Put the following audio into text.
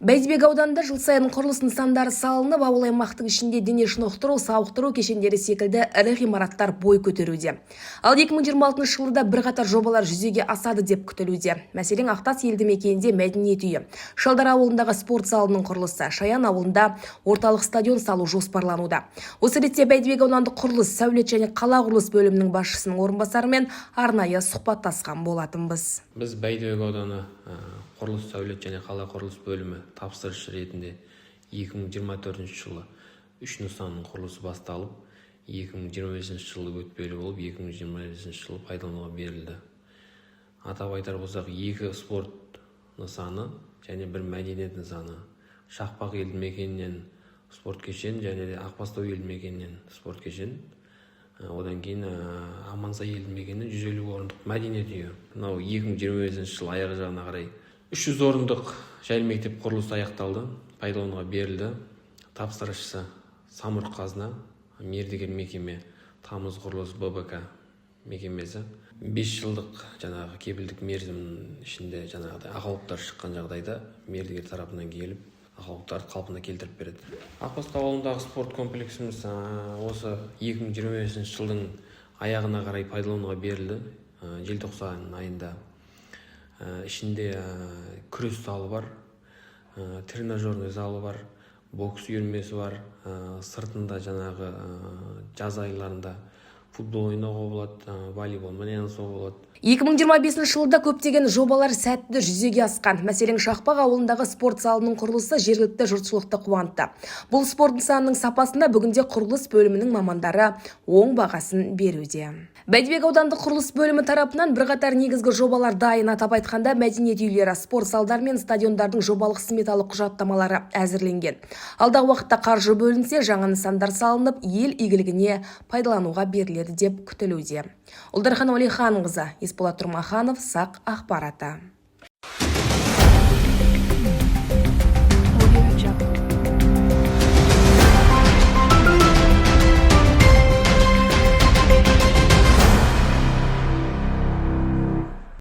Бәйдібек ауданында жыл сайын құрылыс нысандары салынып, ауыл аймақтың ішінде дене шынықтыру, сауықтыру кешендері секілді ірі ғимараттар бой көтеруде. Ал 2026 жылда бірқатар жобалар жүзеге асады деп күтілуде. Мәселен, Ақтас елді мекенінде мәдениет үйі, Шалдар ауылындағы спорт залының құрылысы, Шаян ауылында орталық стадион салу жоспарлануда. Осы ретте Бәйдібек аудандық құрылыс, сәулет және қала құрылыс бөлімінің басшысының орынбасарымен арнайы сұхбаттасқан болатынбыз. Біз Бәйдібек ауданы құрылыс, сәулет және қала құрылыс бөлімі тапсырышы ретінде 2024 жылы 3 нысанның құрылысы басталып, 2025 жылы өтпелі болып, 2025 жылы пайдалануға берілді. Атап айтар болсақ, 2 спорт нысаны және 1 мәдениет нысаны. Шақпақ елді мекенінен спорт кешен және де Ақбастау елді мекенінен спорт кешен. Одан кейін Амансай елді мекенінен 150 орындық мәдениет үйі. Мынау 2025 жыл аяғы жағына қарай 300 орындық жайлы мектеп құрылысы аяқталды, пайдалануға берілді. Тапсырышысы Самұрық Қазына, мердігер мекеме Тамыз құрылыс ББК мекемесі. 5 жылдық кепілдік мерзімнің ішінде ақаулықтар шыққан жағдайда мердігер тарапынан келіп, ақаулықтарды қалпына келтіріп береді. Ақбастау ауылындағы спорт комплексіміз осы 2025 жылдың аяғына қарай пайдалануға берілді. Желтоқсан айында. Ішінде күрес залы бар, тренажерный залы бар, бокс үйірмесі бар, сыртында жаз айларында футбол ойнауға болады, волейболмен айналысуға болады. 2025 жылда көптеген жобалар сәтті жүзеге асқан. Мәселен, Шақпақ ауылындағы спорт залының құрылысы жергілікті жұртшылықты қуантты. Бұл спорт нысанының сапасында бүгінде құрылыс бөлімінің мамандары оң бағасын беруде. Бәйдібек аудандық құрылыс бөлімі тарапынан бірқатар негізгі жобалар дайын. Атап айтқанда, мәдениет үйлері, спорт залдар мен стадиондардың жобалық сметалық құжаттамалары әзірленген. Алдағы уақытта қаржы бөлінсе, жаңа нысандар салынып, ел игілігіне пайдалануға беріледі деп күтілуде. Ұлдархан Олейханқызы, Есболат Тұрмаханов, Сақ ақпараты.